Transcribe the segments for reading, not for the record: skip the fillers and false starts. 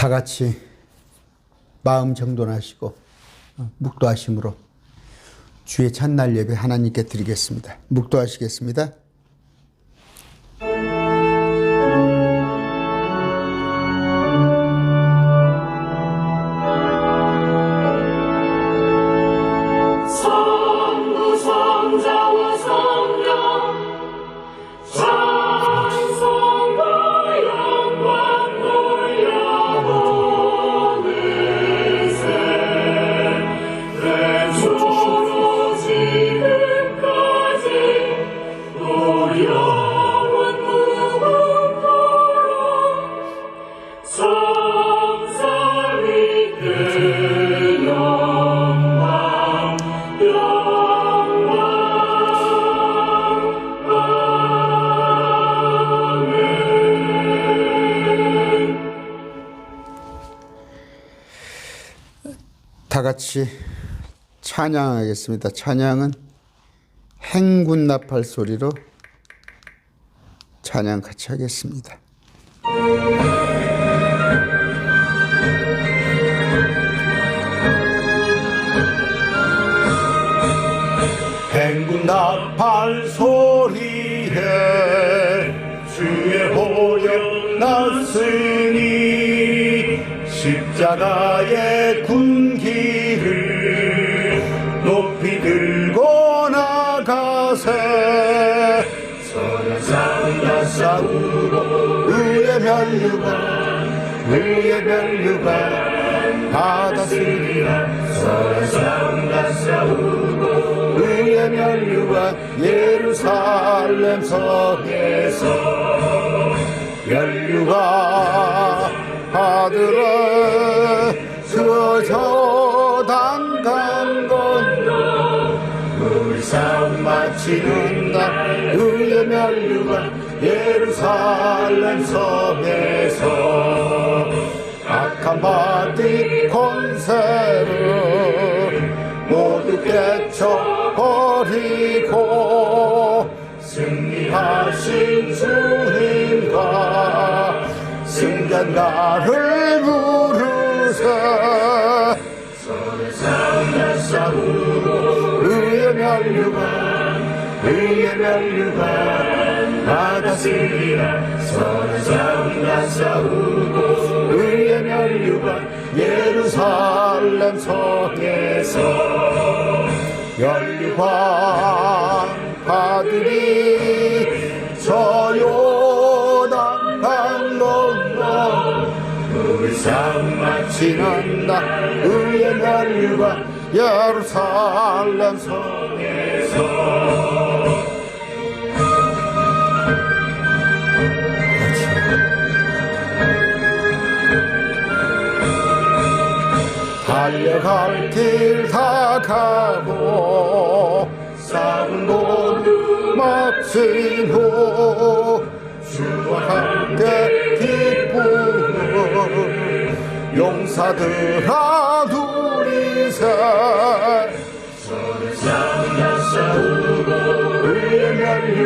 다 같이 마음 정돈하시고 묵도하심으로 주의 첫날 예배 하나님께 드리겠습니다. 묵도하시겠습니다. 다 같이 찬양하겠습니다. 찬양은 행군 나팔 소리로 찬양 같이 하겠습니다. 행군 나팔 소리에 주의 보혈 났으니 십자가의 군기를 높이 들고 나가세. 선한 싸움과 싸우고 의의 면류관 받았으리라. 선한 싸움과 싸우고 의의 면류관 예루살렘 성에서 면류관 받으라. 저 저당 강 건너 우리 싸움 마치는 날 의의 면류관 예루살렘 성에서 악한 바디 권세를 모두 깨쳐버리고 승리하신 주님과 승전가를 부르세. 선의 싸움을 싸우고 의의 면류관 받았으리라. 선의 싸움을 싸우고 의의 면류관 예루살렘 성에서 면류관 받으리. 저 요단 강 건너 우리 싸움 마치는 날 의의 면류관 예루살렘 성에서 달려갈 길 다 가고 싸운 곳 마친 후 주와 함께 기쁨을 용사들아 누리세. 선을 싸우고 의의 면류관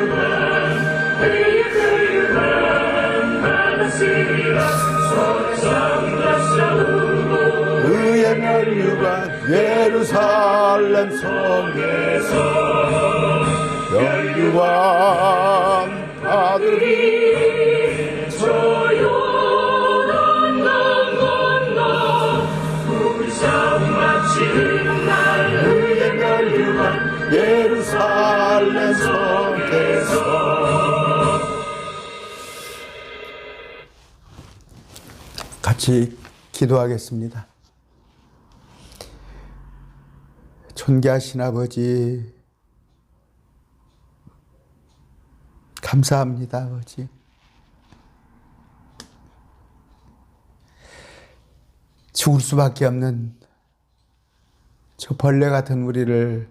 받았으리라. 선을 싸우고 의의 면류관 예루살렘 성에서 면류관 받으리. 저 요단 강 건너 우리 싸움 마치는 날 의의 면류관 예루살렘 성에서. 같이 기도하겠습니다. 존귀하신 아버지, 감사합니다. 아버지, 죽을 수밖에 없는 저 벌레 같은 우리를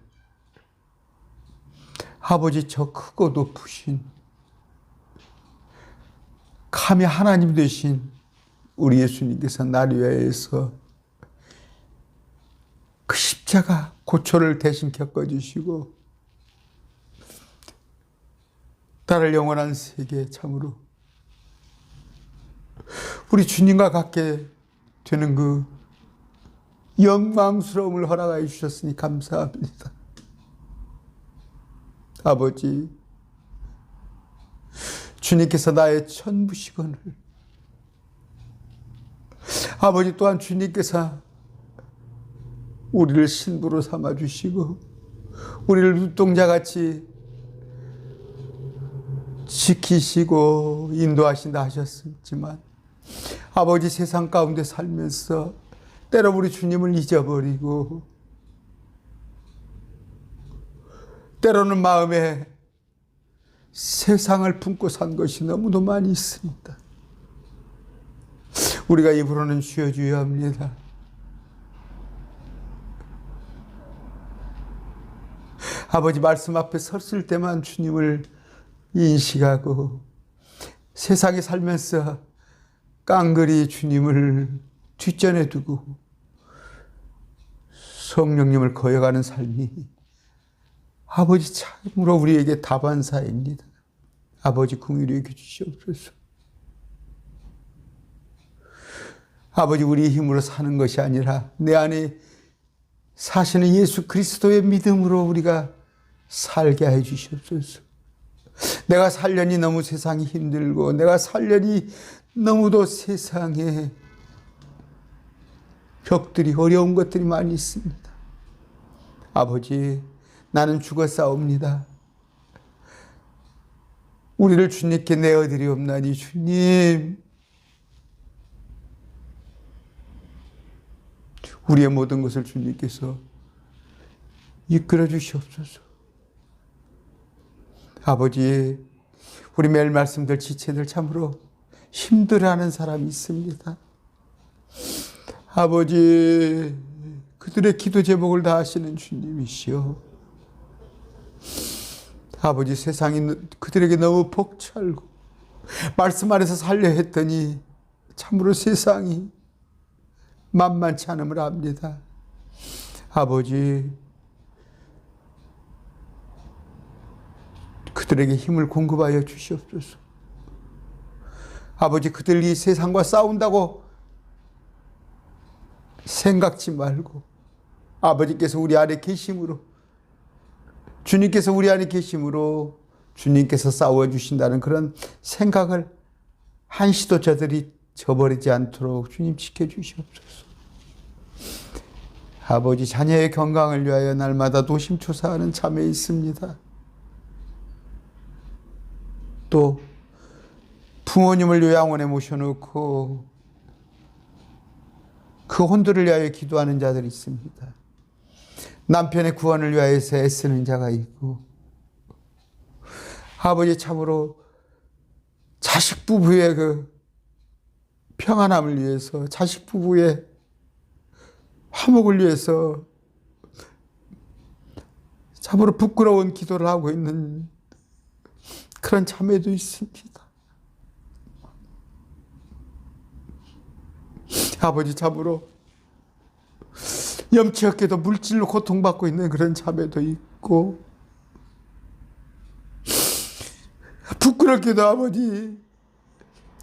아버지 저 크고 높으신 감히 하나님 되신 우리 예수님께서 나를 위하여서 그 십자가 고초를 대신 겪어주시고 나를 영원한 세계에 참으로 우리 주님과 같게 되는 그 영광스러움을 허락하여 주셨으니 감사합니다. 아버지, 주님께서 나의 전부시거늘, 아버지 또한 주님께서 우리를 신부로 삼아주시고 우리를 눈동자같이 지키시고 인도하신다 하셨지만, 아버지 세상 가운데 살면서 때로 우리 주님을 잊어버리고 때로는 마음에 세상을 품고 산 것이 너무도 많이 있습니다. 우리가 입으로는 주여 주여 합니다. 아버지 말씀 앞에 섰을 때만 주님을 인식하고 세상에 살면서 깡그리 주님을 뒷전에 두고 성령님을 거역하는 삶이 아버지 참으로 우리에게 다반사입니다. 아버지 긍휼히 여겨 주시옵소서. 아버지 우리의 힘으로 사는 것이 아니라 내 안에 사시는 예수 그리스도의 믿음으로 우리가 살게 해 주시옵소서. 내가 살려니 너무 세상이 힘들고 내가 살려니 너무도 세상에 벽들이 어려운 것들이 많이 있습니다. 아버지 나는 죽었사옵니다. 우리를 주님께 내어드리옵나니 주님, 우리의 모든 것을 주님께서 이끌어 주시옵소서. 아버지, 우리 매일 말씀들 지체들 참으로 힘들어하는 사람이 있습니다. 아버지, 그들의 기도 제목을 다 하시는 주님이시여. 아버지, 세상이 그들에게 너무 벅찰고 말씀 안에서 살려 했더니 참으로 세상이 만만치 않음을 압니다. 아버지, 그들에게 힘을 공급하여 주시옵소서. 아버지, 그들이 세상과 싸운다고 생각지 말고 아버지께서 우리 안에 계심으로, 주님께서 우리 안에 계심으로 주님께서 싸워주신다는 그런 생각을 한시도 저들이 저버리지 않도록 주님 지켜주시옵소서. 아버지, 자녀의 건강을 위하여 날마다 노심초사하는 참에 있습니다. 또 부모님을 요양원에 모셔놓고 그 혼들을 위하여 기도하는 자들이 있습니다. 남편의 구원을 위하여서 애쓰는 자가 있고, 아버지 참으로 자식 부부의 그 평안함을 위해서, 자식 부부의 화목을 위해서 참으로 부끄러운 기도를 하고 있는 그런 자매도 있습니다. 아버지, 참으로 염치 없게도 물질로 고통받고 있는 그런 자매도 있고, 부끄럽게도 아버지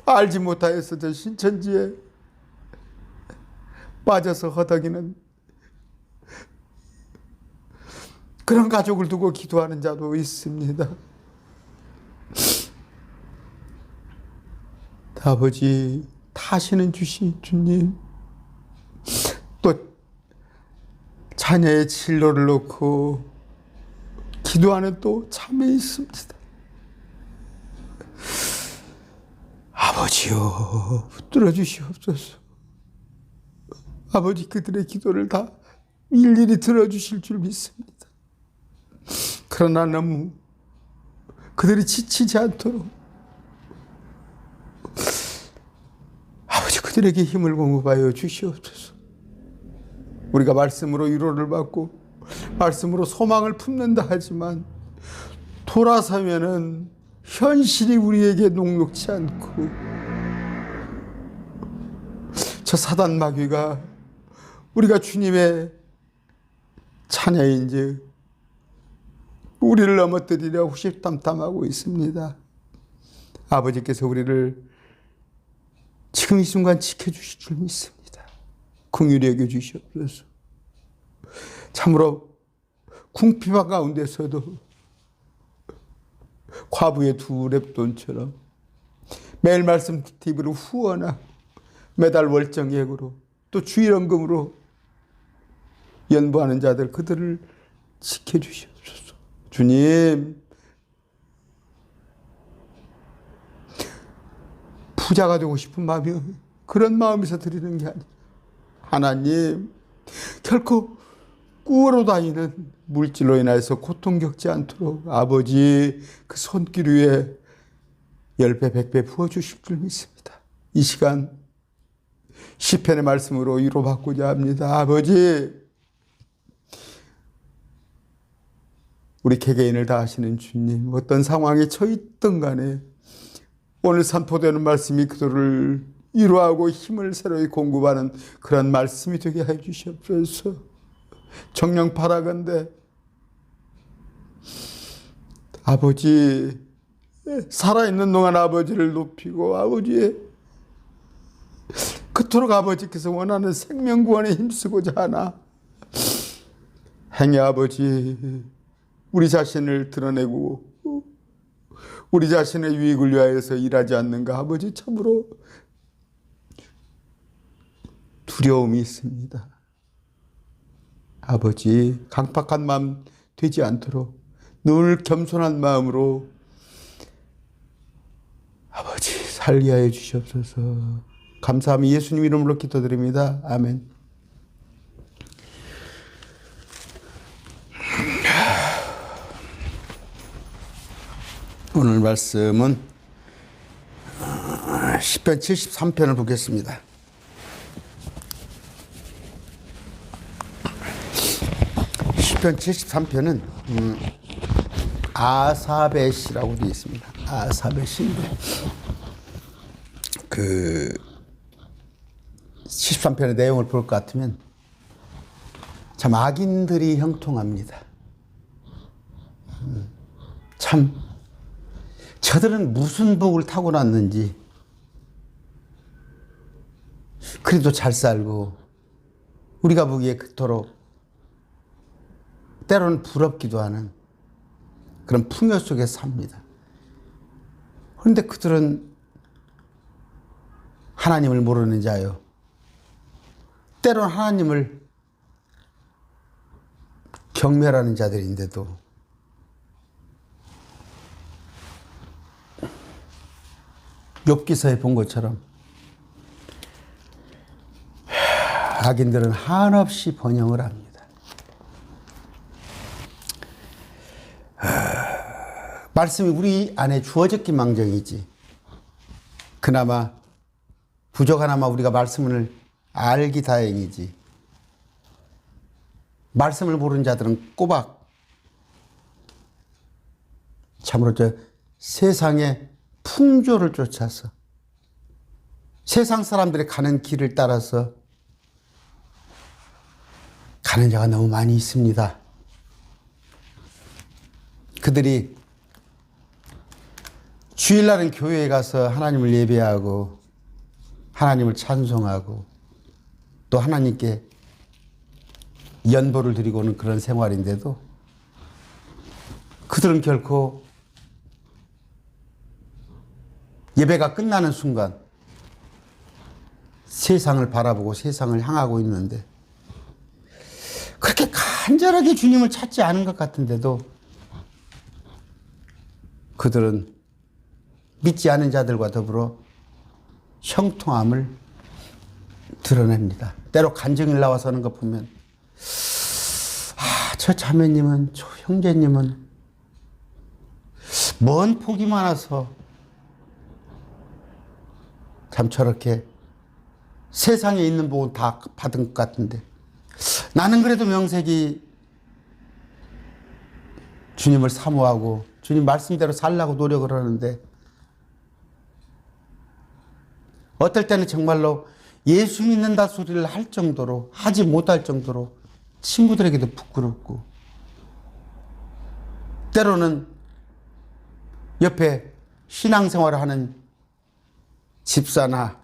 알지 못하여서 저 신천지에 빠져서 허덕이는 그런 가족을 두고 기도하는 자도 있습니다. 아버지, 다시는 주님, 또 자녀의 진로를 놓고 기도하는 또 참에 있습니다. 아버지요, 붙들어 주시옵소서. 아버지, 그들의 기도를 다 일일이 들어주실 줄 믿습니다. 그러나 너무 그들이 지치지 않도록 아버지, 그들에게 힘을 공급하여 주시옵소서. 우리가 말씀으로 위로를 받고 말씀으로 소망을 품는다 하지만 돌아서면은 현실이 우리에게 녹록지 않고 저 사단 마귀가 우리가 주님의 자녀인지 우리를 넘어뜨리려 후실탐탐하고 있습니다. 아버지께서 우리를 지금 이 순간 지켜주실 줄 믿습니다. 긍휼히 여겨 주시옵소서. 참으로 궁핍한 가운데서도 과부의 두 랩돈처럼 매일 말씀 TV로 후원하고 매달 월정액으로 또 주일헌금으로 연보하는 자들, 그들을 지켜주시옵소서. 주님, 부자가 되고 싶은 마음이 그런 마음에서 드리는 게 아니에요. 하나님, 결코 꾸어로 다니는 물질로 인해서 고통 겪지 않도록 아버지 그 손길 위에 10배, 100배 부어주실 줄 믿습니다. 이 시간 시편의 말씀으로 위로받고자 합니다. 아버지, 우리 개개인을 다 아시는 주님, 어떤 상황에 처했던 간에 오늘 선포되는 말씀이 그들을 위로하고 힘을 새로이 공급하는 그런 말씀이 되게 해 주시옵소서. 정령 바라건대 아버지, 살아있는 동안 아버지를 높이고 아버지의 그토록 아버지께서 원하는 생명구원에 힘쓰고자 하나 행여 아버지 우리 자신을 드러내고 우리 자신의 유익을 위하여서 일하지 않는가 아버지 참으로 두려움이 있습니다. 아버지 강팍한 마음 되지 않도록 늘 겸손한 마음으로 아버지 살게 하여 주시옵소서. 감사하며 예수님 이름으로 기도드립니다. 아멘. 오늘 말씀은 시편 73편을 보겠습니다. 시편 73편은 아삽의 시라고 되어 있습니다. 아삽의 시인데 그 73편의 내용을 볼 것 같으면 참 악인들이 형통합니다. 참 저들은 무슨 복을 타고났는지 그래도 잘 살고 우리가 보기에 그토록 때로는 부럽기도 하는 그런 풍요 속에 삽니다. 그런데 그들은 하나님을 모르는 자요, 때로는 하나님을 경멸하는 자들인데도 욥기서에 본 것처럼 악인들은 한없이 번영을 합니다. 말씀이 우리 안에 주어졌기 망정이지 그나마 부족하나마 우리가 말씀을 알기 다행이지 말씀을 모르는 자들은 꼬박 참으로 저 세상의 풍조를 쫓아서 세상 사람들이 가는 길을 따라서 가는 자가 너무 많이 있습니다. 그들이 주일날은 교회에 가서 하나님을 예배하고 하나님을 찬송하고 또 하나님께 연보를 드리고 오는 그런 생활인데도 그들은 결코 예배가 끝나는 순간 세상을 바라보고 세상을 향하고 있는데 그렇게 간절하게 주님을 찾지 않은 것 같은데도 그들은 믿지 않은 자들과 더불어 형통함을 드러냅니다. 때로 간증을 나와서 하는 거 보면 저 자매님은 저 형제님은 먼 복이 많아서 참 저렇게 세상에 있는 복은 다 받은 것 같은데 나는 그래도 명색이 주님을 사모하고 주님 말씀대로 살라고 노력을 하는데 어떨 때는 정말로 예수 믿는다 소리를 할 정도로 하지 못할 정도로 친구들에게도 부끄럽고 때로는 옆에 신앙생활을 하는 집사나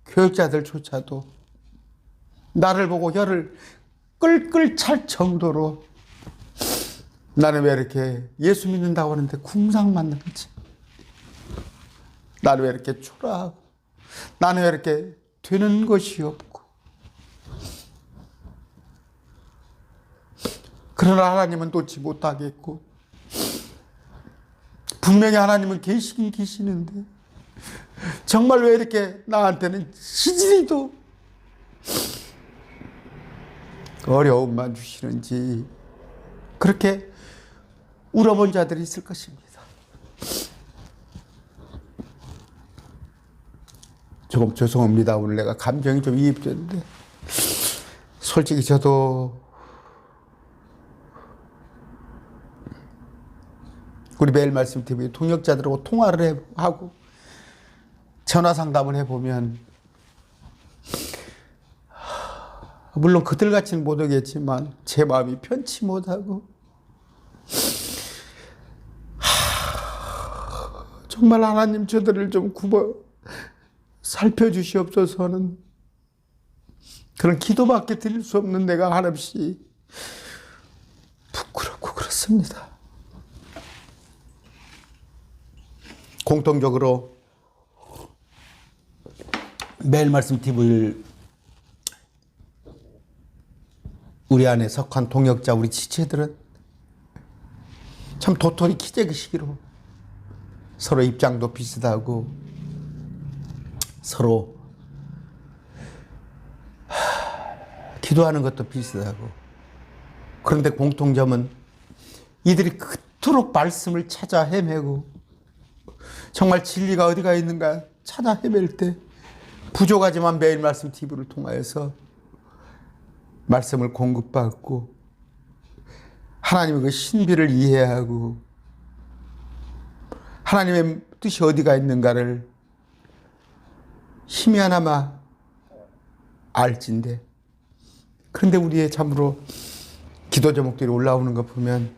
교육자들조차도 나를 보고 혀를 끌끌 찰 정도로 나는 왜 이렇게 예수 믿는다고 하는데 궁상 맞는지, 나는 왜 이렇게 초라하고, 나는 왜 이렇게 되는 것이 없고. 그러나 하나님은 놓지 못하겠고, 분명히 하나님은 계시긴 계시는데 정말 왜 이렇게 나한테는 시질이도 어려움만 주시는지, 그렇게 울어본 자들이 있을 것입니다. 조금 죄송합니다. 오늘 내가 감정이 좀 이입됐는데, 솔직히 저도 우리 매일 말씀 TV 동역자들하고 통화를 하고 전화 상담을 해보면, 물론 그들같이는 못하겠지만 제 마음이 편치 못하고, 정말 하나님 저들을 좀 살펴주시옵소서 하는 그런 기도밖에 드릴 수 없는 내가 한없이 부끄럽고 그렇습니다. 공통적으로 매일 말씀 TV를 우리 안에 속한 동역자, 우리 지체들은 참 도토리 키재기시기로 서로 입장도 비슷하고 서로 기도하는 것도 비슷하고, 그런데 공통점은 이들이 그토록 말씀을 찾아 헤매고 정말 진리가 어디가 있는가 찾아 헤맬 때 부족하지만 매일 말씀 TV를 통하여서 말씀을 공급받고 하나님의 그 신비를 이해하고 하나님의 뜻이 어디가 있는가를 힘이 하나마 알진데, 그런데 우리의 참으로 기도 제목들이 올라오는 거 보면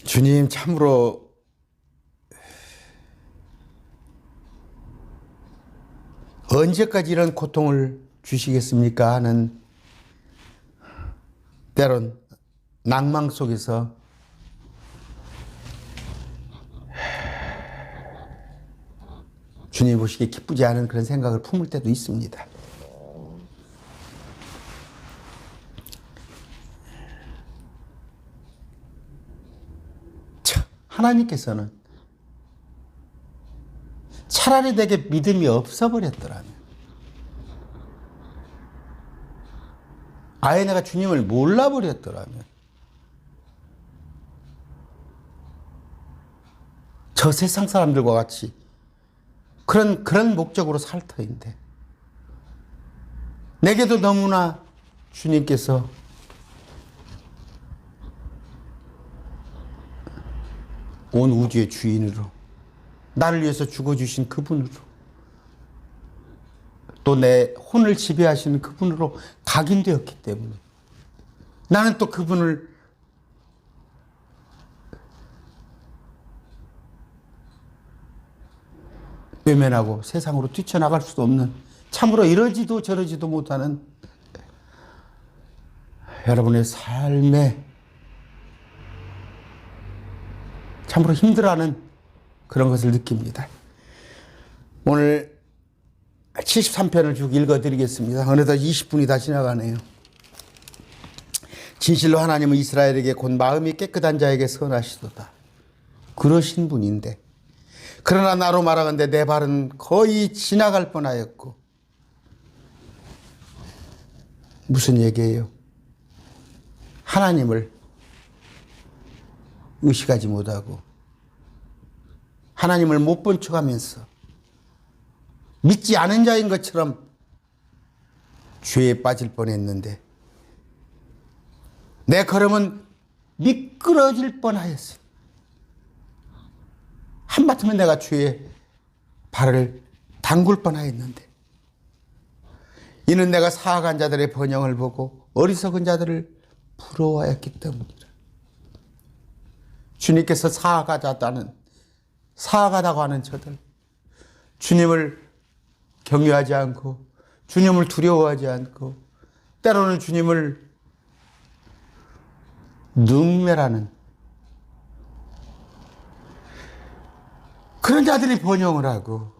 주님 참으로 언제까지 이런 고통을 주시겠습니까 하는, 때론 낭망 속에서 주님 보시기에 기쁘지 않은 그런 생각을 품을 때도 있습니다. 하나님께서는 차라리 내게 믿음이 없어버렸더라면, 아예 내가 주님을 몰라버렸더라면 저 세상 사람들과 같이 그런 목적으로 살 터인데, 내게도 너무나 주님께서 온 우주의 주인으로 나를 위해서 죽어주신 그분으로 또 내 혼을 지배하시는 그분으로 각인되었기 때문에 나는 또 그분을 외면하고 세상으로 뛰쳐나갈 수도 없는, 참으로 이러지도 저러지도 못하는 여러분의 삶에 참으로 힘들어하는 그런 것을 느낍니다. 오늘 73편을 쭉 읽어드리겠습니다. 어느덧 20분이 다 지나가네요. 진실로 하나님은 이스라엘에게 곧 마음이 깨끗한 자에게 선하시도다. 그러신 분인데, 그러나 나로 말하건대 내 발은 거의 지나갈 뻔하였고. 무슨 얘기예요? 하나님을 의식하지 못하고 하나님을 못 본 척하면서 믿지 않은 자인 것처럼 죄에 빠질 뻔했는데 내 걸음은 미끄러질 뻔하였어. 한바탕은 내가 죄에 발을 담글 뻔하였는데, 이는 내가 사악한 자들의 번영을 보고 어리석은 자들을 부러워하였기 때문이라. 주님께서 사악하다고 하는 저들, 주님을 경외하지 않고 주님을 두려워하지 않고 때로는 주님을 능멸하는 그런 자들이 번영을 하고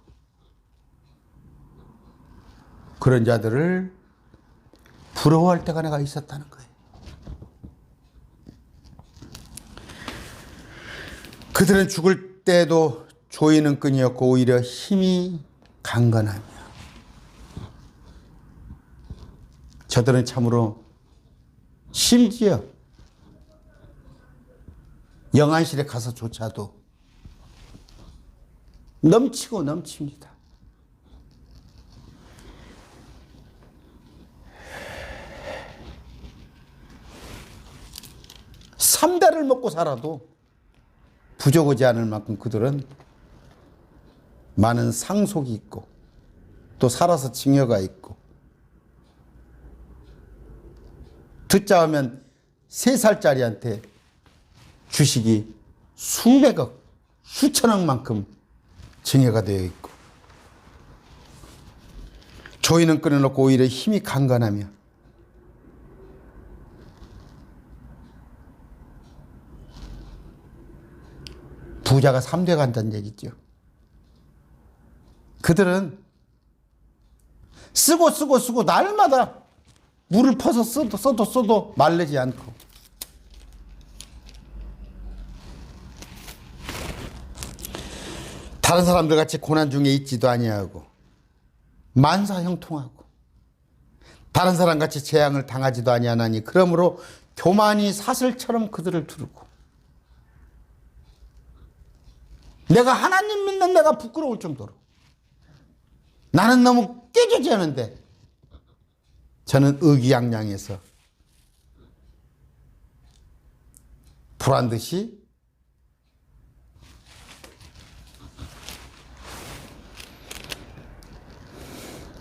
그런 자들을 부러워할 때가 내가 있었다는 거예요. 그들은 죽을 때도 조이는 끈이었고 오히려 힘이 강건하며 저들은 참으로 심지어 영안실에 가서조차도 넘치고 넘칩니다. 삼대를 먹고 살아도 부족하지 않을 만큼 그들은 많은 상속이 있고 또 살아서 증여가 있고 듣자 하면 3살짜리한테 주식이 수백억, 수천억만큼 증여가 되어 있고 조이는 끊어놓고 오히려 힘이 강건하며 부자가 3대 간다는 얘기죠. 그들은 쓰고 날마다 물을 퍼서 써도 마르지 않고 다른 사람들 같이 고난 중에 있지도 아니하고 만사형통하고 다른 사람 같이 재앙을 당하지도 아니하나니 그러므로 교만이 사슬처럼 그들을 두르고 내가 하나님 믿는 내가 부끄러울 정도로 나는 너무 깨지지 않은데 저는 의기양양해서 불안듯이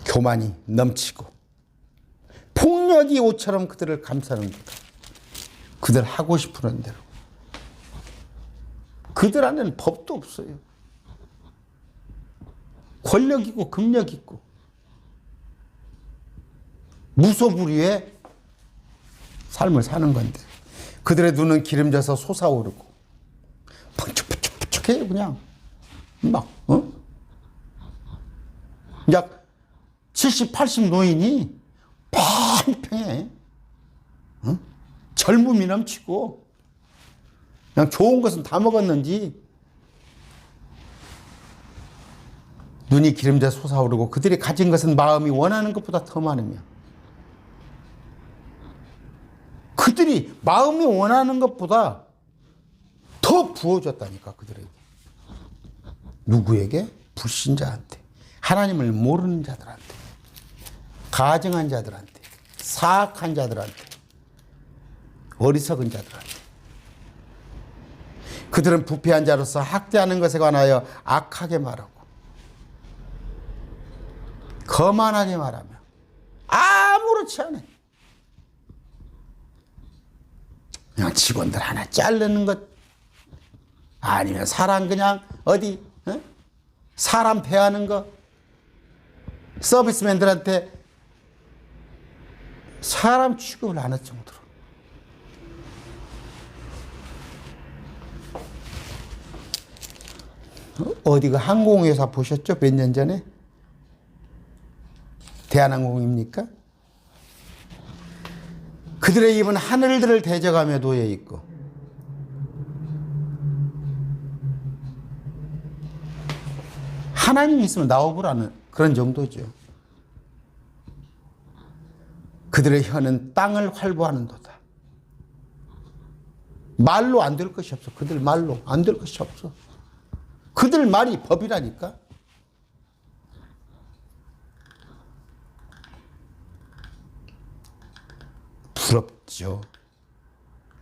교만이 넘치고 폭력이 옷처럼 그들을 감싸는 거다. 그들 하고 싶은 대로. 그들 안에는 법도 없어요. 권력이고 금력 있고 무소불위의 삶을 사는 건데 그들의 눈은 기름져서 솟아오르고 펀쩍펀쩍해요. 그냥 막 약 70, 80 노인이 팽팽해. 젊음이 넘치고 그냥 좋은 것은 다 먹었는지 눈이 기름져 솟아오르고 그들이 가진 것은 마음이 원하는 것보다 더 많으며 그들이 마음이 원하는 것보다 더 부어줬다니까. 그들에게. 누구에게? 불신자한테, 하나님을 모르는 자들한테, 가증한 자들한테, 사악한 자들한테, 어리석은 자들한테. 그들은 부패한 자로서 학대하는 것에 관하여 악하게 말하고 거만하게 말하며 아무렇지 않아. 그냥 직원들 하나 자르는 것 아니면 사람 그냥 어디 사람 배하는 거 서비스맨들한테 사람 취급을 안 할 정도로 어디 그 항공회사 보셨죠? 몇 년 전에? 대한항공입니까? 그들의 입은 하늘들을 대적하며 놓여 있고 하나님이 있으면 나오보라는 그런 정도죠. 그들의 혀는 땅을 활보하는도다. 말로 안 될 것이 없어. 그들 말로 안 될 것이 없어. 그들 말이 법이라니까. 부럽죠.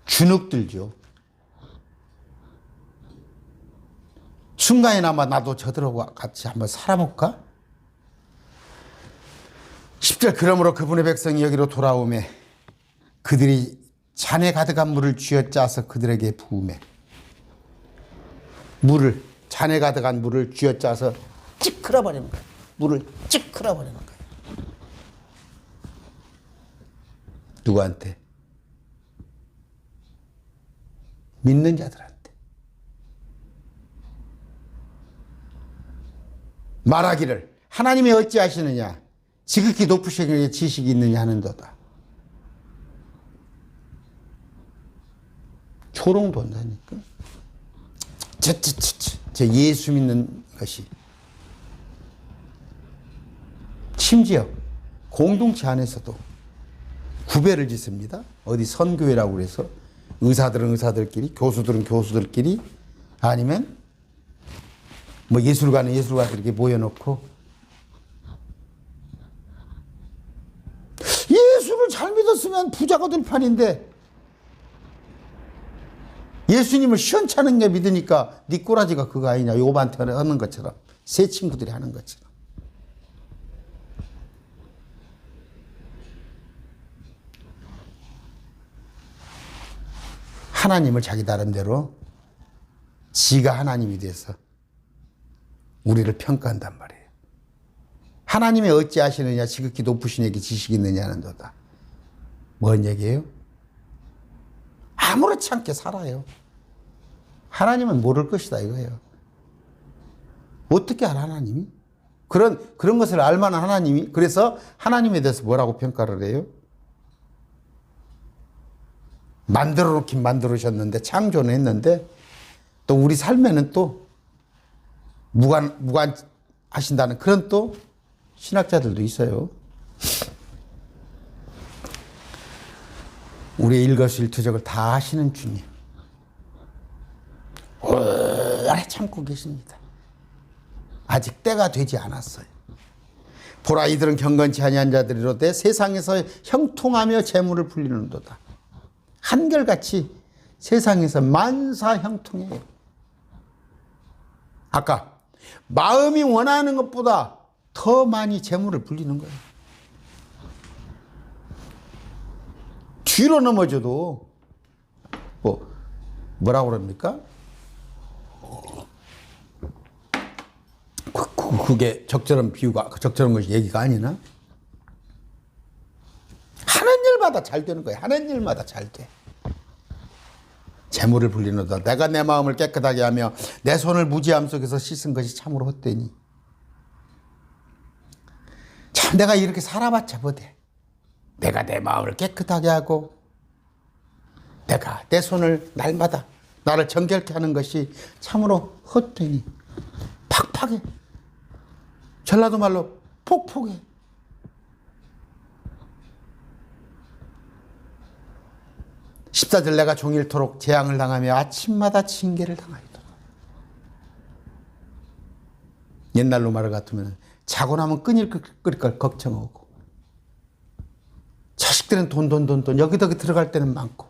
주눅들죠. 순간이나마 나도 저들하고 같이 한번 살아볼까? 10절 그러므로 그분의 백성이 여기로 돌아오매 그들이 잔에 가득한 물을 쥐어짜서 그들에게 부으매 잔에 가득한 물을 쥐어짜서 찌 흘어버리는 거예요. 물을 찌 흘어버리는 거예요. 누구한테? 믿는 자들한테. 말하기를 하나님이 어찌하시느냐 지극히 높으시게 지식이 있느냐 하는도다. 조롱 본다니까. 저 예수 믿는 것이 심지어 공동체 안에서도 구별을 짓습니다. 어디 선교회라고 그래서 의사들은 의사들끼리, 교수들은 교수들끼리, 아니면 뭐 예술가는 예술가들 이렇게 모여놓고 예수를 잘 믿었으면 부자가 될 판인데 예수님을 시원찮게 믿으니까 네 꼬라지가 그거 아니냐 요반테 하는 것처럼 새 친구들이 하는 것처럼 하나님을 자기 나름대로 지가 하나님이 돼서 우리를 평가한단 말이에요. 하나님이 어찌하시느냐 지극히 높으신 에게 지식이 있느냐 하는도다. 뭔 얘기예요? 아무렇지 않게 살아요. 하나님은 모를 것이다 이거예요. 어떻게 알아 하나님이? 그런 것을 알만한 하나님이 그래서 하나님에 대해서 뭐라고 평가를 해요? 만들어 놓긴 만들으셨는데 창조는 했는데 또 우리 삶에는 또 무관하신다는 그런 또 신학자들도 있어요. 우리의 일거수일투족을 다 하시는 주님 오래 참고 계십니다. 아직 때가 되지 않았어요. 보라 이들은 경건치 아니한 자들이로되 세상에서 형통하며 재물을 불리는도다. 한결같이 세상에서 만사 형통해요. 아까 마음이 원하는 것보다 더 많이 재물을 불리는 거예요. 뒤로 넘어져도 뭐라고 그럽니까? 그게 적절한 비유가 적절한 것이 얘기가 아니나? 하는 일마다 잘 되는 거예요. 하는 일마다 잘 돼. 재물을 불리노다. 내가 내 마음을 깨끗하게 하며 내 손을 무지함 속에서 씻은 것이 참으로 헛되니. 참 내가 이렇게 살아봤자 뭐대. 내가 내 마음을 깨끗하게 하고 내가 내 손을 날마다 나를 정결케 하는 것이 참으로 헛되니. 팍팍해. 전라도 말로 폭폭해. 십사절 내가 종일토록 재앙을 당하며 아침마다 징계를 당하리로다. 옛날로 말을 같으면 자고 나면 끊일 걸 걱정하고 자식들은 돈 여기저기 들어갈 때는 많고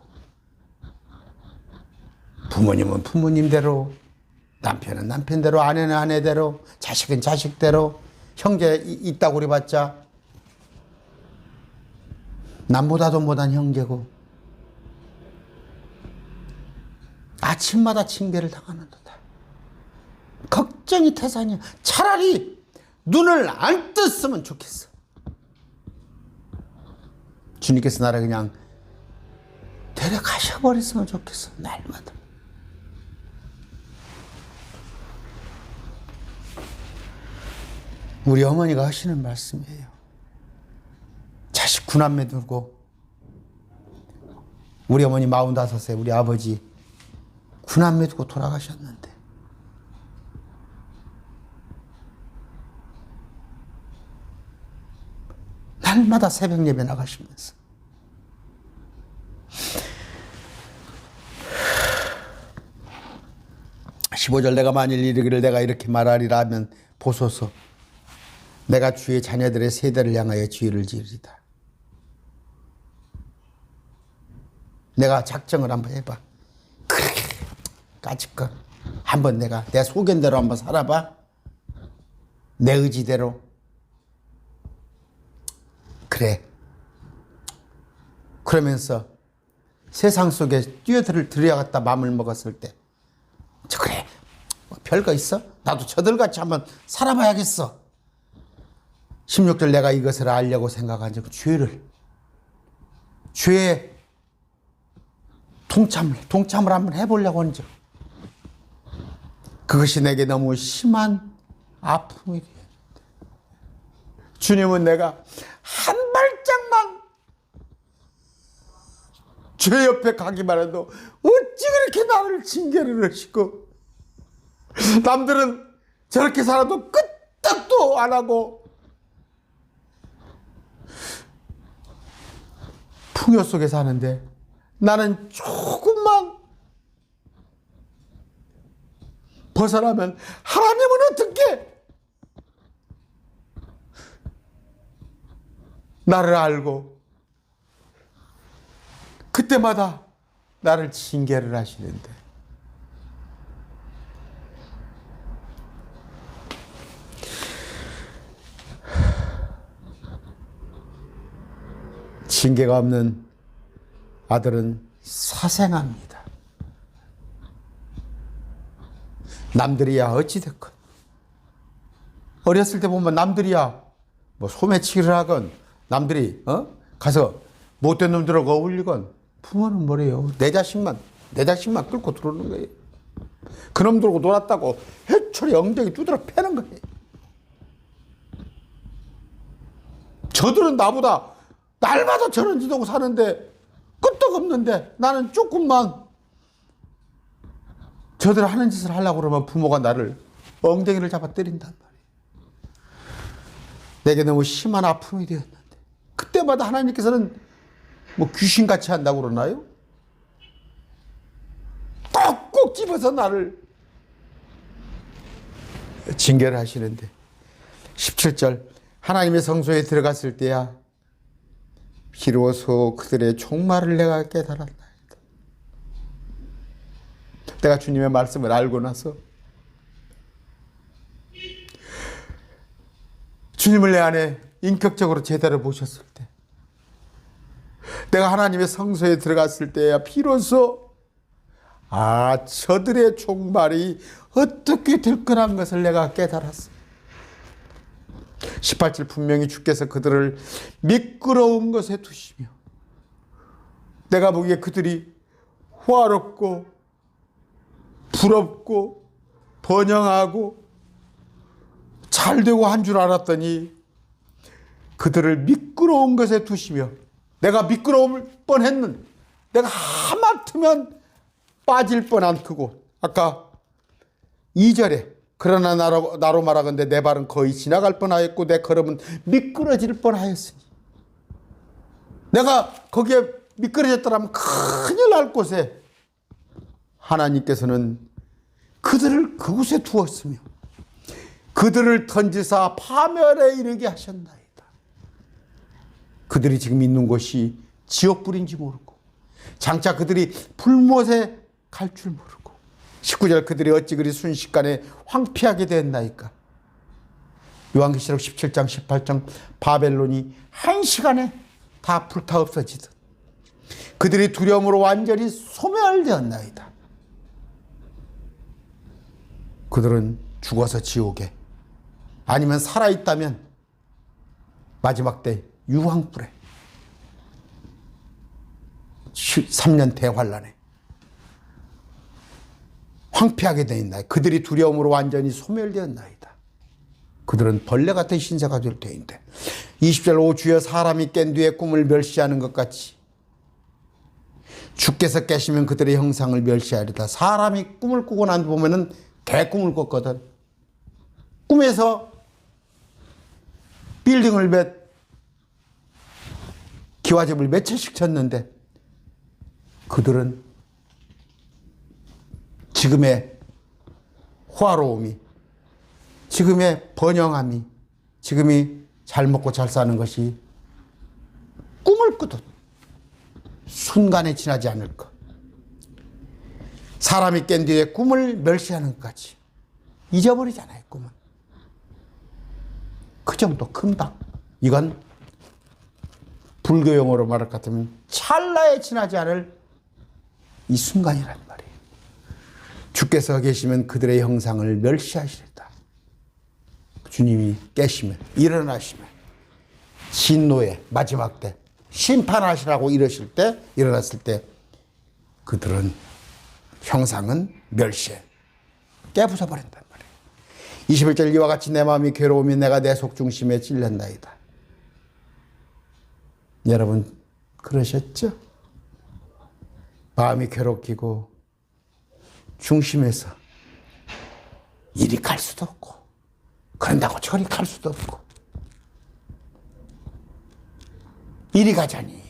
부모님은 부모님대로 남편은 남편대로 아내는 아내대로 자식은 자식대로 형제 있다고 그래봤자 남보다도 못한 형제고 아침마다 징계를 당하는도다. 걱정이 태산이야. 차라리 눈을 안 떴으면 좋겠어. 주님께서 나를 그냥 데려가셔버렸으면 좋겠어. 날마다. 우리 어머니가 하시는 말씀이에요. 자식 9남매 두고 우리 어머니 45세 우리 아버지 9남매 두고 돌아가셨는데 날마다 새벽 예배 나가시면서 (15절) 내가 만일 이르기를 내가 이렇게 말하리라 하면 보소서 내가 주의 자녀들의 세대를 향하여 지혜를 지으리다. 내가 작정을 한번 해봐. 그렇게 까짓것 한번 내가 내 소견대로 한번 살아봐. 내 의지대로. 그래. 그러면서 세상 속에 뛰어들어갔다 마음을 먹었을 때 그래 뭐 별거 있어? 나도 저들같이 한번 살아봐야겠어. 16절 내가 이것을 알려고 생각한 적 죄에 동참을 한번 해보려고 하는 적. 그것이 내게 너무 심한 아픔이 되었는데, 주님은 내가 한 발짝만 죄 옆에 가기만 해도 어찌 그렇게 나를 징계를 하시고, 남들은 저렇게 살아도 끄떡도 안 하고 풍요 속에 사는데, 나는 조금만 벗어나면 하나님은 어떻게 나를 알고 그때마다 나를 징계를 하시는데, 징계가 없는 아들은 사생합니다. 남들이야 어찌됐건, 어렸을 때 보면 남들이야 뭐 소매치기를 하건, 남들이 가서 못된 놈들하고 어울리건, 부모는 뭐래요? 내 자식만 끌고 들어오는 거예요. 그놈들하고 놀았다고 해초리 엉덩이 두드려 패는 거예요. 저들은 나보다 날마다 저런 짓 하고 사는데 끄떡없는데, 나는 조금만 저들 하는 짓을 하려고 그러면 부모가 나를 엉덩이를 잡아 때린단 말이에요. 내게 너무 심한 아픔이 되었는데, 그때마다 하나님께서는 뭐 귀신같이 한다고 그러나요? 꼭꼭 집어서 나를 징계를 하시는데, 17절, 하나님의 성소에 들어갔을 때야 비로소 그들의 종말을 내가 깨달았나이다. 내가 주님의 말씀을 알고 나서 주님을 내 안에 인격적으로 제대로 모셨을 때, 내가 하나님의 성소에 들어갔을 때야 비로소 저들의 종말이 어떻게 될 거란 것을 내가 깨달았어. 18절, 분명히 주께서 그들을 미끄러운 것에 두시며, 내가 보기에 그들이 화롭고 부럽고 번영하고 잘되고 한 줄 알았더니 그들을 미끄러운 것에 두시며, 내가 미끄러울 뻔했는, 내가 하마터면 빠질 뻔한 그곳, 아까 2절에 그러나 나로 말하건대 내 발은 거의 지나갈 뻔하였고 내 걸음은 미끄러질 뻔하였으니, 내가 거기에 미끄러졌더라면 큰일 날 곳에 하나님께서는 그들을 그곳에 두었으며 그들을 던지사 파멸에 이르게 하셨나이다. 그들이 지금 있는 곳이 지옥불인지 모르고, 장차 그들이 불못에 갈 줄 모르고, 19절, 그들이 어찌 그리 순식간에 황폐하게 됐나이까. 요한계시록 17장 18장, 바벨론이 한 시간에 다 불타 없어지듯 그들이 두려움으로 완전히 소멸되었나이다. 그들은 죽어서 지옥에, 아니면 살아있다면 마지막 때 유황불에, 3년 대환란에 황폐하게 되었나이다. 그들이 두려움으로 완전히 소멸되었나이다. 그들은 벌레 같은 신세가 될 터인데, 20절, 오 주여, 사람이 깬 뒤에 꿈을 멸시하는 것 같이 주께서 깨시면 그들의 형상을 멸시하리다. 사람이 꿈을 꾸고 난 뒤 보면은 개꿈을 꿨거든. 꿈에서 빌딩을 기와집을 몇 채씩 쳤는데, 그들은 지금의 화로움이, 지금의 번영함이, 지금이 잘 먹고 잘 사는 것이 꿈을 꾸듯 순간에 지나지 않을 것. 사람이 깬 뒤에 꿈을 멸시하는 것까지 잊어버리잖아요. 꿈은 그 정도 금방. 이건 불교 용어로 말할 것 같으면 찰나에 지나지 않을 이 순간이란 말이에요. 주께서 계시면 그들의 형상을 멸시하시리다. 주님이 깨시면, 일어나시면 진노의 마지막 때 심판하시라고 일어났을 때 그들은 형상은 멸시해 깨부숴버린단 말이에요. 21절 이와 같이 내 마음이 괴로우며 내가 내 속중심에 찔렸나이다. 여러분 그러셨죠? 마음이 괴롭히고 중심에서 이리 갈 수도 없고 그런다고 저리 갈 수도 없고 이리 가자니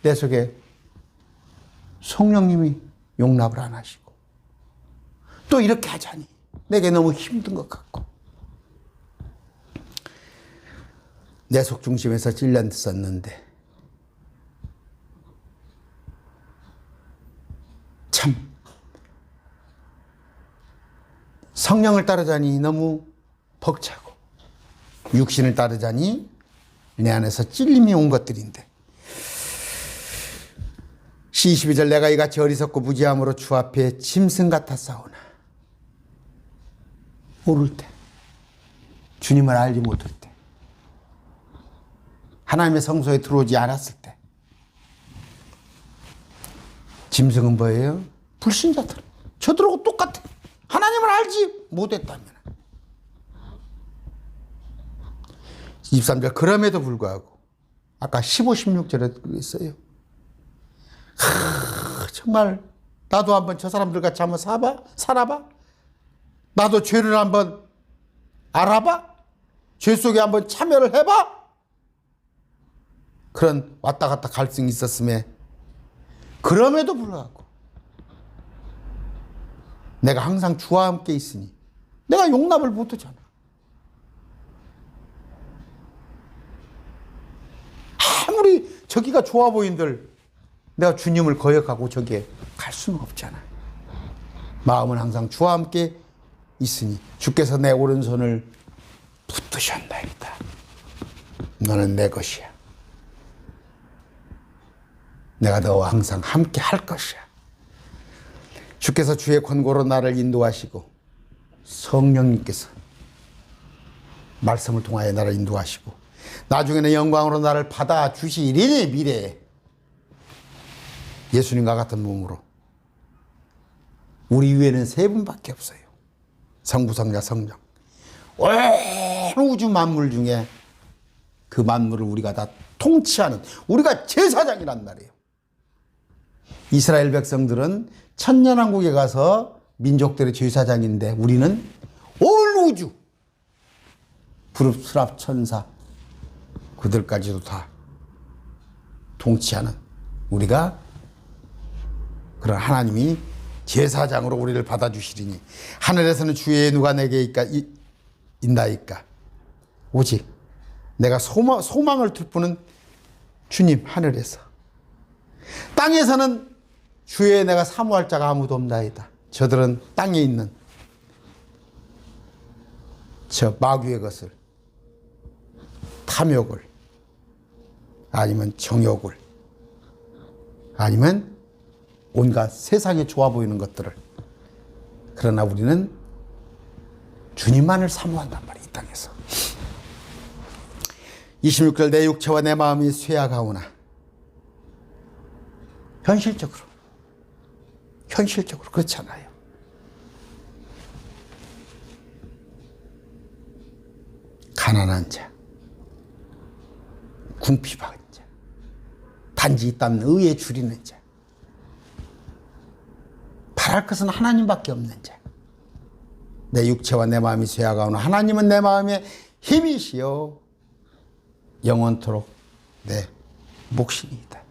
내 속에 성령님이 용납을 안 하시고 또 이렇게 하자니 내게 너무 힘든 것 같고 내 속중심에서 찔렸었는데 참 성령을 따르자니 너무 벅차고 육신을 따르자니 내 안에서 찔림이 온 것들인데 22절 내가 이같이 어리석고 무지함으로 주 앞에 짐승 같아 싸우나 모를 때 주님을 알지 못할 때 하나님의 성소에 들어오지 않았을 때 짐승은 뭐예요? 불신자들. 저들하고 똑같아. 하나님을 알지 못했다면. 23절 그럼에도 불구하고 아까 15, 16절에 그랬어요. 정말 나도 한번 저 사람들 같이 한번 살아봐. 나도 죄를 한번 알아봐. 죄 속에 한번 참여를 해봐. 그런 왔다 갔다 갈등이 있었음에 그럼에도 불구하고 내가 항상 주와 함께 있으니 내가 용납을 못하잖아. 아무리 저기가 좋아 보인들 내가 주님을 거역하고 저기에 갈 수는 없잖아. 마음은 항상 주와 함께 있으니 주께서 내 오른손을 붙드셨나이다. 너는 내 것이야. 내가 너와 항상 함께 할 것이야. 주께서 주의 권고로 나를 인도하시고 성령님께서 말씀을 통하여 나를 인도하시고 나중에는 영광으로 나를 받아주시리니 미래에 예수님과 같은 몸으로 우리 위에는 세 분밖에 없어요. 성부, 성자, 성령. 온 우주 만물 중에 그 만물을 우리가 다 통치하는 우리가 제사장이란 말이에요. 이스라엘 백성들은 천년왕국에 가서 민족들의 제사장인데 우리는 온 우주 부릅 수랍 천사 그들까지도 다 통치하는 우리가 그런 하나님이 제사장으로 우리를 받아주시리니 하늘에서는 주의 누가 내게 있나이까 오직 내가 소망을 둘 뿐은 주님 하늘에서 땅에서는 주의 내가 사모할 자가 아무도 없나이다. 저들은 땅에 있는 저 마귀의 것을 탐욕을 아니면 정욕을 아니면 온갖 세상에 좋아 보이는 것들을 그러나 우리는 주님만을 사모한단 말이에요. 이 땅에서 26절 내 육체와 내 마음이 쇠약하오나 현실적으로 그렇잖아요. 가난한 자, 궁핍한 자, 단지 이 땅 의에 줄이는 자, 바랄 것은 하나님밖에 없는 자. 내 육체와 내 마음이 쇠약하오나 하나님은 내 마음의 힘이시요 영원토록 내 몫이니이다.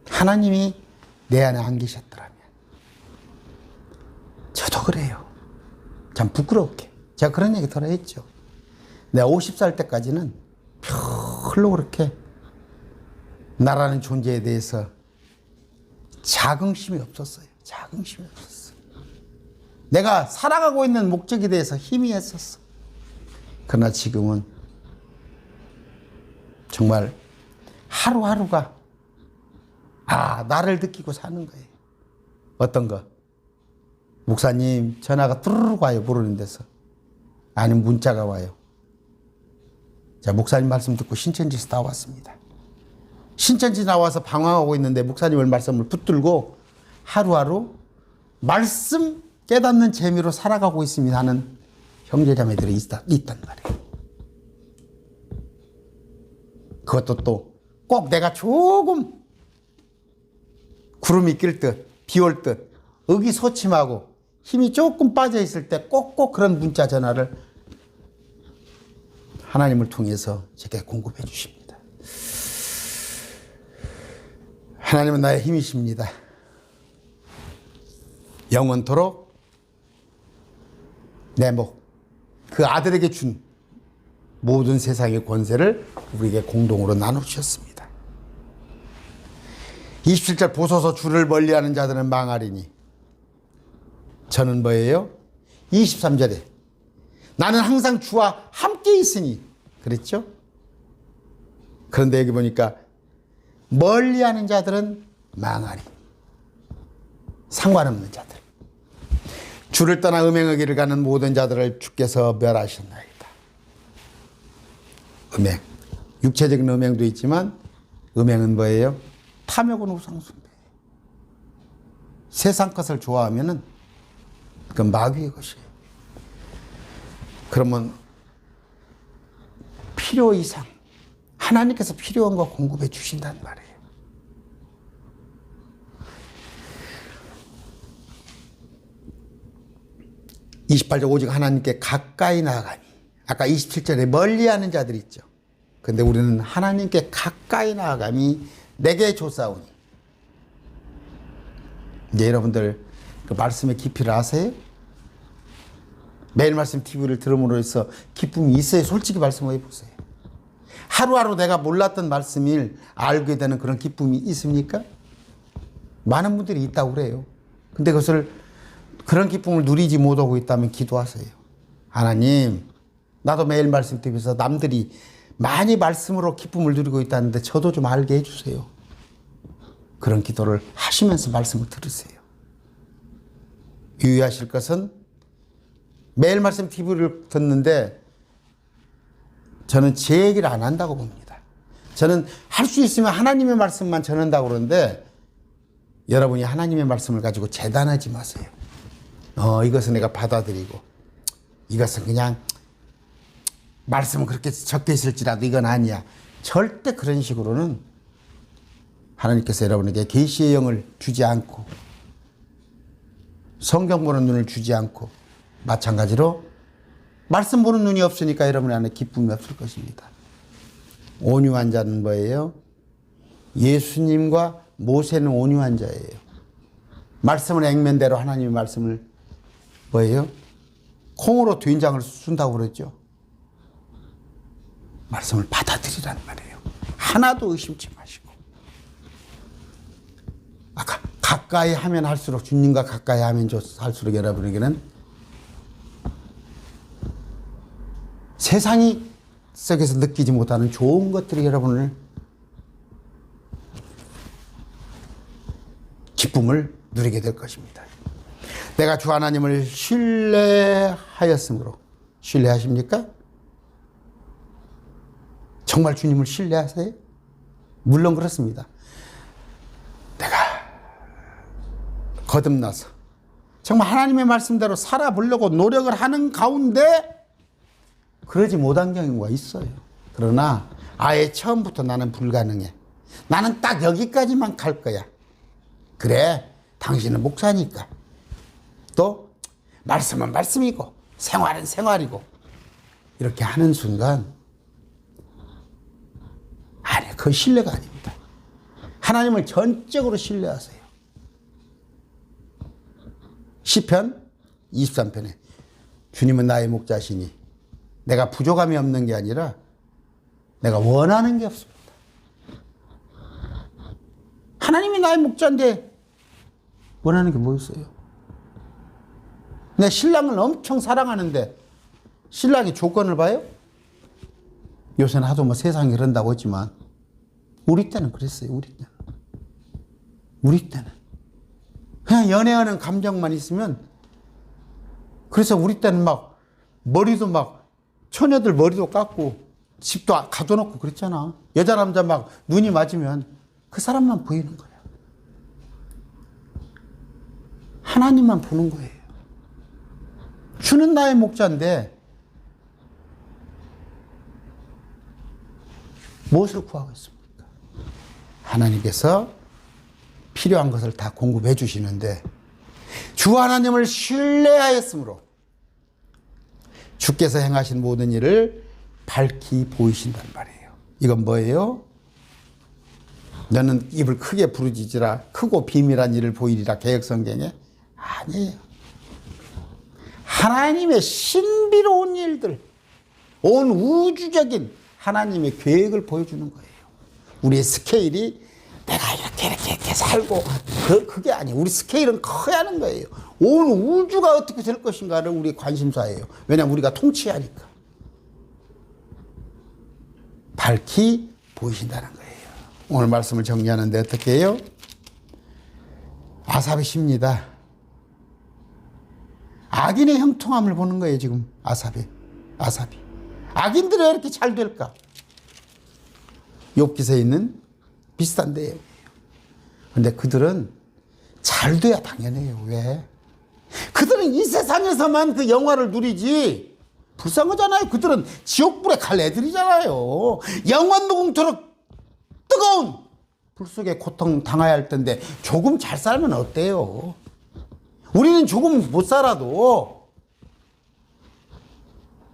하나님이 내 안에 안 계셨더라면 저도 그래요. 참 부끄럽게 제가 그런 얘기 들어 했죠. 내가 50살 때까지는 별로 그렇게 나라는 존재에 대해서 자긍심이 없었어요. 내가 살아가고 있는 목적에 대해서 희미했었어. 그러나 지금은 정말 하루하루가 나를 느끼고 사는 거예요. 어떤 거? 목사님 전화가 뚜루룩 와요. 모르는 데서. 아니면 문자가 와요. 자, 목사님 말씀 듣고 신천지에서 나왔습니다. 신천지 나와서 방황하고 있는데 목사님의 말씀을 붙들고 하루하루 말씀 깨닫는 재미로 살아가고 있습니다 하는 형제자매들이 있단 말이에요. 그것도 또 꼭 내가 조금 구름이 낄 듯, 비 올 듯, 의기소침하고 힘이 조금 빠져 있을 때 꼭꼭 그런 문자 전화를 하나님을 통해서 제게 공급해 주십니다. 하나님은 나의 힘이십니다. 영원토록 내 목, 그 아들에게 준 모든 세상의 권세를 우리에게 공동으로 나눠주셨습니다. 27절 보소서 주를 멀리하는 자들은 망하리니 저는 뭐예요? 23절에 나는 항상 주와 함께 있으니 그랬죠? 그런데 여기 보니까 멀리하는 자들은 망하리. 상관없는 자들. 주를 떠나 음행의 길을 가는 모든 자들을 주께서 멸하셨나이다. 음행. 육체적인 음행도 있지만 음행은 뭐예요? 탐욕은 우상숭배. 세상 것을 좋아하면은 그건 마귀의 것이에요. 그러면 필요 이상 하나님께서 필요한 거 공급해 주신단 말이에요. (28절) 오직 하나님께 가까이 나아가니. 아까 27절에 멀리하는 자들 있죠. 근데 우리는 하나님께 가까이 나아감이 내게 조사오니. 이제 여러분들 그 말씀의 깊이를 아세요? 매일 말씀 TV를 들음으로 해서 기쁨이 있어요? 솔직히 말씀해 보세요. 하루하루 내가 몰랐던 말씀을 알게 되는 그런 기쁨이 있습니까? 많은 분들이 있다고 그래요. 근데 그런 기쁨을 누리지 못하고 있다면 기도하세요. 하나님, 나도 매일 말씀 TV에서 남들이 많이 말씀으로 기쁨을 누리고 있다는데 저도 좀 알게 해주세요. 그런 기도를 하시면서 말씀을 들으세요. 유의하실 것은 매일 말씀 TV를 듣는데 저는 제 얘기를 안 한다고 봅니다. 저는 할 수 있으면 하나님의 말씀만 전한다고 그러는데 여러분이 하나님의 말씀을 가지고 재단하지 마세요. 이것은 내가 받아들이고 이것은 그냥 말씀은 그렇게 적혀 있을지라도 이건 아니야. 절대 그런 식으로는 하나님께서 여러분에게 계시의 영을 주지 않고 성경 보는 눈을 주지 않고 마찬가지로 말씀 보는 눈이 없으니까 여러분 안에 기쁨이 없을 것입니다. 온유한 자는 뭐예요? 예수님과 모세는 온유한 자예요. 말씀을 액면대로 하나님의 말씀을 뭐예요? 콩으로 된장을 순다고 그랬죠. 말씀을 받아들이란 말이에요. 하나도 의심치 마시고. 아까 가까이 하면 할수록, 주님과 가까이 하면 할수록 여러분에게는 세상이 속에서 느끼지 못하는 좋은 것들이 여러분을 기쁨을 누리게 될 것입니다. 내가 주 하나님을 신뢰하였으므로. 신뢰하십니까? 정말 주님을 신뢰하세요? 물론 그렇습니다. 내가 거듭나서 정말 하나님의 말씀대로 살아보려고 노력을 하는 가운데 그러지 못한 경우가 있어요. 그러나 아예 처음부터 나는 불가능해. 나는 딱 여기까지만 갈 거야. 그래, 당신은 목사니까. 또 말씀은 말씀이고 생활은 생활이고 이렇게 하는 순간 아니, 그건 신뢰가 아닙니다. 하나님을 전적으로 신뢰하세요. 시편 23편에 주님은 나의 목자시니 내가 부족함이 없는 게 아니라 내가 원하는 게 없습니다. 하나님이 나의 목자인데 원하는 게 뭐였어요? 내 신랑을 엄청 사랑하는데 신랑이 조건을 봐요? 요새는 하도 세상이 그런다고 했지만 우리 때는 그랬어요. 우리 때는 그냥 연애하는 감정만 있으면, 그래서 우리 때는 막 머리도 막 처녀들 머리도 깎고 집도 가둬놓고 그랬잖아. 여자 남자 막 눈이 맞으면 그 사람만 보이는 거야. 하나님만 보는 거예요. 주는 나의 목자인데 무엇을 구하고 있습니까? 하나님께서 필요한 것을 다 공급해 주시는데 주 하나님을 신뢰하였으므로 주께서 행하신 모든 일을 밝히 보이신단 말이에요. 이건 뭐예요? 너는 입을 크게 부르짖으라 크고 비밀한 일을 보이리라 개역성경에 아니에요. 하나님의 신비로운 일들, 온 우주적인 하나님의 계획을 보여주는 거예요. 우리의 스케일이 내가 이렇게 살고 그게 아니에요. 우리 스케일은 커야 하는 거예요. 온 우주가 어떻게 될 것인가를 우리 관심사예요. 왜냐하면 우리가 통치하니까. 밝히 보이신다는 거예요. 오늘 말씀을 정리하는데 어떻게 해요? 아삽이 쉽니다. 악인의 형통함을 보는 거예요. 지금 아삽이. 악인들이 왜 이렇게 잘 될까? 욥기서에 있는 비슷한 내용이에요. 근데 그들은 잘 돼야 당연해요. 왜? 그들은 이 세상에서만 그 영화를 누리지. 불쌍하잖아요. 그들은 지옥불에 갈 애들이잖아요. 영원 무궁토록 뜨거운 불 속에 고통 당해야 할 텐데 조금 잘 살면 어때요? 우리는 조금 못 살아도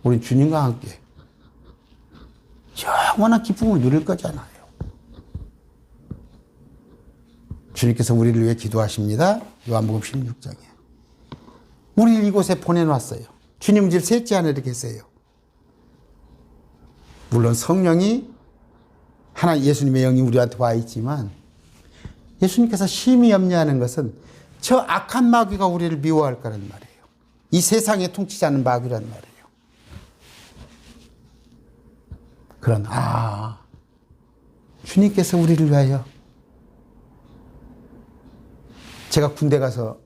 우리 주님과 함께 영원한 기쁨을 누릴 거잖아요. 주님께서 우리를 위해 기도하십니다. 요한복음 16장에. 우리를 이곳에 보내놨어요. 주님 집 셋째 하늘에 계세요. 물론 성령이 하나 예수님의 영이 우리한테 와 있지만 예수님께서 심히 염려하는 것은 저 악한 마귀가 우리를 미워할 거란 말이에요. 이 세상에 통치자는 마귀란 말이에요. 그런 주님께서 우리를 위하여 제가 군대 가서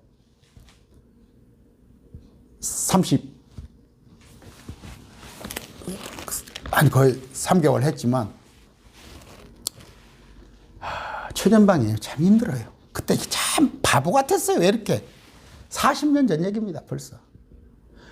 거의 3개월 했지만 초년방이에요. 참 힘들어요. 그때 참 바보 같았어요. 왜 이렇게 40년 전 얘기입니다. 벌써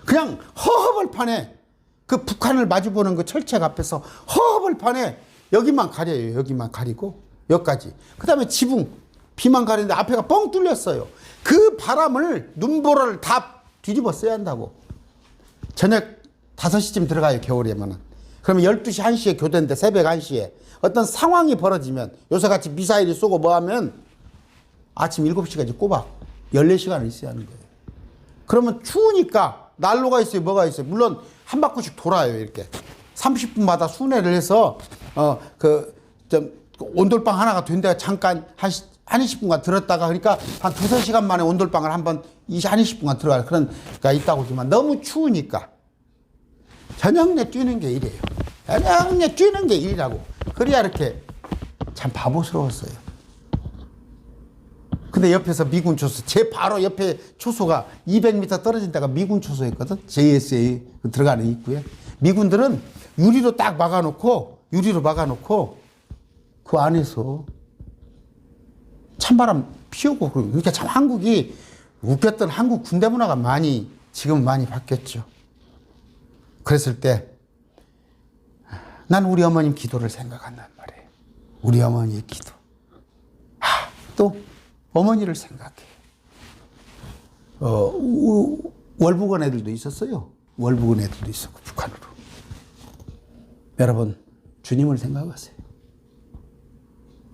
그냥 허허벌판에 그 북한을 마주보는 그 철책 앞에서 허허벌판에 여기만 가려요. 여기만 가리고 여기까지. 그 다음에 지붕 비만 가리는데 앞에가 뻥 뚫렸어요. 그 바람을 눈보라를 다 뒤집어 써야 한다고. 저녁 5시쯤 들어가요. 겨울이면은. 그러면 12시 1시에 교대인데 새벽 1시에 어떤 상황이 벌어지면 요새같이 미사일이 쏘고 뭐하면 아침 7시까지 꼬박 14시간을 있어야 하는 거예요. 그러면 추우니까 난로가 있어요. 뭐가 있어요. 물론 한 바퀴씩 돌아요. 이렇게 30분마다 순회를 해서 온돌방 하나가 된다가 잠깐 한 20분간 들었다가 그러니까 한 2-3시간 만에 온돌방을 한번 20분간 들어가요. 그런 가 있다고 하지만 너무 추우니까 저녁 내 뛰는 게 일이에요. 저녁 내 뛰는 게 일이라고. 그래야 이렇게 참 바보스러웠어요. 근데 옆에서 미군 초소, 제 바로 옆에 초소가 200m 떨어진 데가 미군 초소였거든. JSA 들어가는 입구에. 미군들은 유리로 막아놓고 그 안에서 찬바람 피우고 그러니까 참 한국이 웃겼던 한국 군대 문화가 지금 많이 바뀌었죠. 그랬을 때 난 우리 어머님 기도를 생각한단 말이에요. 우리 어머니의 기도. 또 어머니를 생각해. 월북원 애들도 있었어요. 월북원 애들도 있었고 북한으로. 여러분 주님을 생각하세요.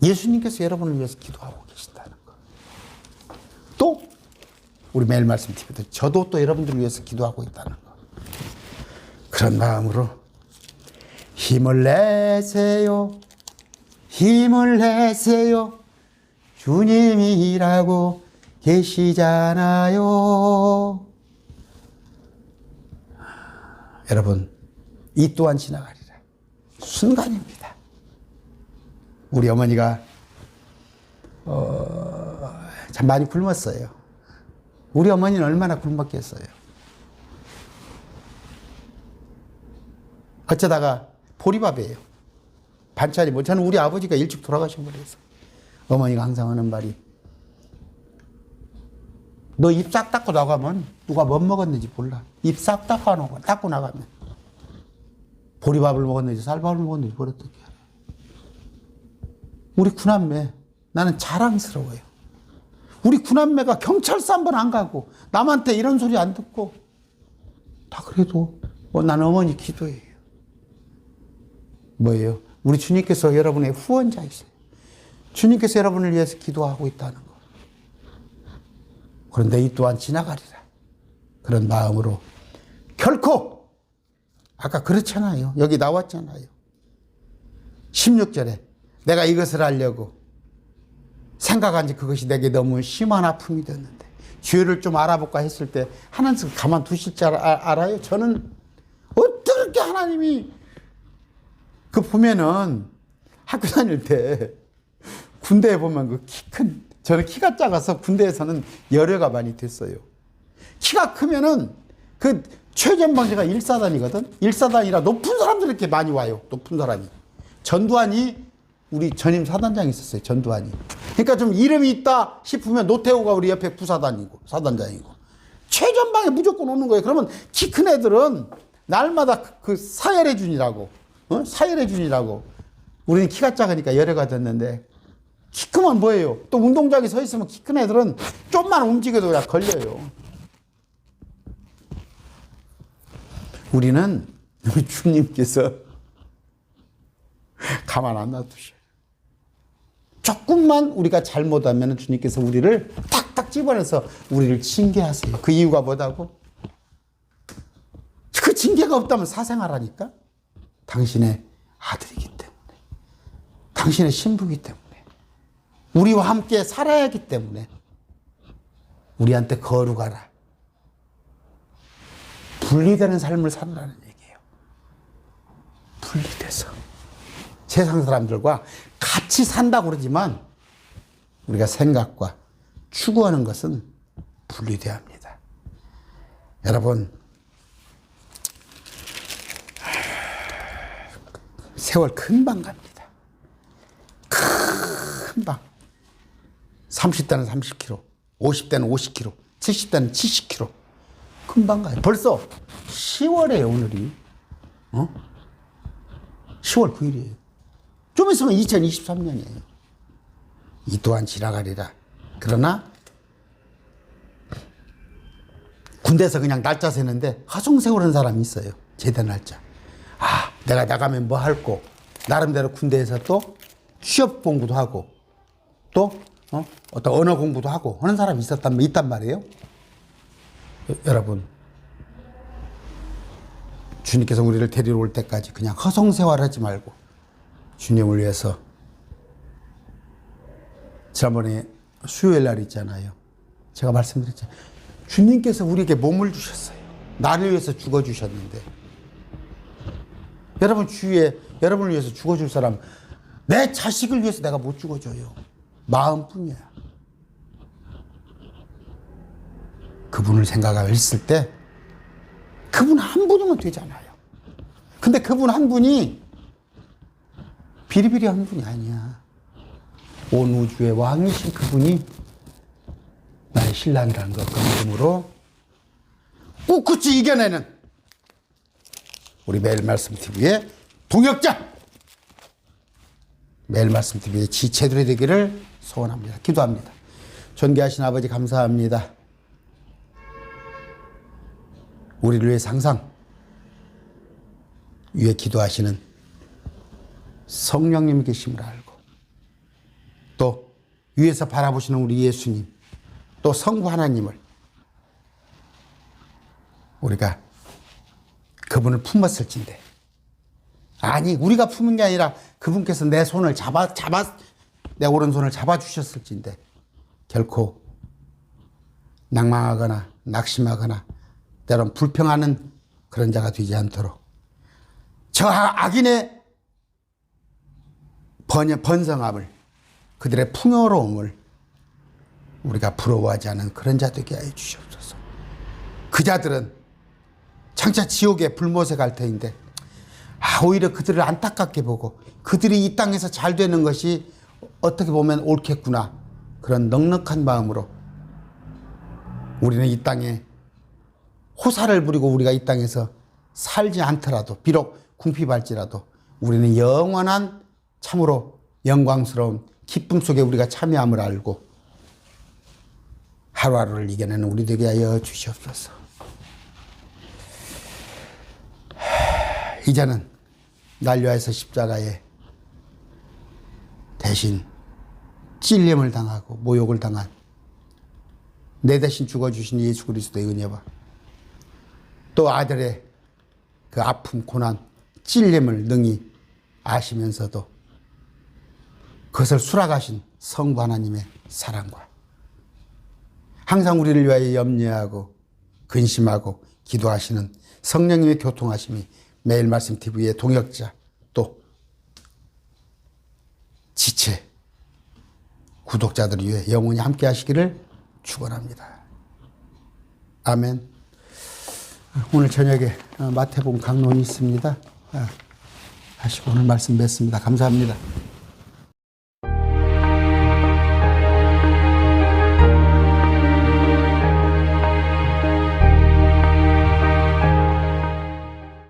예수님께서 여러분을 위해서 기도하고 계신다는 거. 또 우리 매일 말씀드리거든. 저도 또 여러분들을 위해서 기도하고 있다는 거. 그런 마음으로 힘을 내세요. 힘을 내세요. 주님이 일하고 계시잖아요. 여러분 이 또한 지나가리라. 순간입니다. 우리 어머니가 참 많이 굶었어요. 우리 어머니는 얼마나 굶었겠어요. 어쩌다가 보리밥이에요. 반찬이 뭐, 저는 우리 아버지가 일찍 돌아가셔버려서 어머니가 항상 하는 말이, 너 입 싹 닦고 나가면 누가 뭐 먹었는지 몰라. 입 싹 닦고 나가면 보리밥을 먹었는지 쌀밥을 먹었는지 뭘 어떻게 알아. 우리 구남매 나는 자랑스러워요. 우리 구남매가 경찰서 한 번 안 가고 남한테 이런 소리 안 듣고 다 그래도 나는 어머니 기도해요. 뭐예요? 우리 주님께서 여러분의 후원자이세요. 주님께서 여러분을 위해서 기도하고 있다는 거. 그런데 이 또한 지나가리라. 그런 마음으로 결코, 아까 그렇잖아요. 여기 나왔잖아요. 16절에 내가 이것을 하려고 생각한 지 그것이 내게 너무 심한 아픔이 됐는데 죄를 좀 알아볼까 했을 때 하나님 가만두실 줄 알아요? 저는 어떻게 하나님이 보면은 학교 다닐 때 군대에 보면 그 키 큰, 저는 키가 작아서 군대에서는 열애가 많이 됐어요. 키가 크면은 그 최전방제가 1사단이거든. 1사단이라 높은 사람들이 이렇게 많이 와요. 높은 사람이. 전두환이 우리 전임 사단장이 있었어요. 전두환이. 그러니까 좀 이름이 있다 싶으면 노태우가 우리 옆에 부사단이고 사단장이고 최전방에 무조건 오는 거예요. 그러면 키 큰 애들은 날마다 그 사열의 준이라고, 사열의 준이라고. 우리는 키가 작으니까 열애가 됐는데 키 크면 뭐예요? 또 운동장에 서 있으면 키 큰 애들은 좀만 움직여도 그냥 걸려요. 우리는 우리 주님께서 가만 안 놔두셔요. 조금만 우리가 잘못하면 주님께서 우리를 탁탁 집어내서 우리를 징계하세요. 그 이유가 뭐다고? 그 징계가 없다면 사생활하니까 당신의 아들이기 때문에, 당신의 신부이기 때문에, 우리와 함께 살아야 하기 때문에 우리한테 거룩하라, 분리되는 삶을 살으라는 얘기예요. 분리돼서 세상 사람들과 같이 산다고 그러지만 우리가 생각과 추구하는 것은 분리되어야 합니다. 여러분, 세월 금방 갑니다. 금방. 30대는 30km, 50대는 50km, 70대는 70km. 금방 가요. 벌써 10월이에요, 오늘이. 10월 9일이에요. 좀 있으면 2023년이에요. 이 또한 지나가리라. 그러나 군대에서 그냥 날짜 세는데 화성세우는 사람이 있어요. 제대 날짜. 아, 내가 나가면 뭐 할고, 나름대로 군대에서 또 취업 공부도 하고 또 어떤 언어 공부도 하고 하는 사람이 있단 말이에요. 여러분, 주님께서 우리를 데리러 올 때까지 그냥 허송세활하지 말고 주님을 위해서, 지난번에 수요일 날 있잖아요. 제가 말씀드렸잖아요. 주님께서 우리에게 몸을 주셨어요. 나를 위해서 죽어주셨는데, 여러분 주위에 여러분을 위해서 죽어줄 사람, 내 자식을 위해서 내가 못 죽어줘요. 마음뿐이야. 그분을 생각했을 때 그분 한 분이면 되잖아요. 근데 그분 한 분이 비리비리한 분이 아니야. 온 우주의 왕이신 그분이 나의 신랑이라는 것, 그 믿음으로 꿋꿋이 이겨내는 우리 매일 말씀 TV의 동역자, 매일 말씀 TV의 지체들이 되기를 소원합니다. 기도합니다. 존귀하신 아버지, 감사합니다. 우리를 위해서 항상 위에 기도하시는 성령님이 계심을 알고, 또 위에서 바라보시는 우리 예수님, 또 성부 하나님을 우리가 그분을 품었을진데, 아니 우리가 품은 게 아니라 그분께서 내 손을 내 오른손을 잡아주셨을진데 결코 낭망하거나 낙심하거나 때론 불평하는 그런 자가 되지 않도록, 저 악인의 번성함을, 그들의 풍요로움을 우리가 부러워하지 않은 그런 자 되게 하여 주시옵소서. 그 자들은 장차 지옥의 불못에 갈 터인데 오히려 그들을 안타깝게 보고 그들이 이 땅에서 잘 되는 것이 어떻게 보면 옳겠구나. 그런 넉넉한 마음으로 우리는 이 땅에 호사를 부리고 우리가 이 땅에서 살지 않더라도 비록 궁핍할지라도 우리는 영원한 참으로 영광스러운 기쁨 속에 우리가 참여함을 알고 하루하루를 이겨내는 우리 되게 하여 주시옵소서. 이제는 날 위하여서 십자가에 대신 찔림을 당하고 모욕을 당한 내 대신 죽어주신 예수 그리스도의 은혜와 또 아들의 그 아픔, 고난, 찔림을 능히 아시면서도 그것을 수락하신 성부 하나님의 사랑과 항상 우리를 위하여 염려하고 근심하고 기도하시는 성령님의 교통하심이 매일 말씀 TV의 동역자 또 지체 구독자들을 위해 영원히 함께 하시기를 축원합니다. 아멘. 오늘 저녁에 마태복음 강론이 있습니다. 하시고 오늘 말씀 맺습니다. 감사합니다.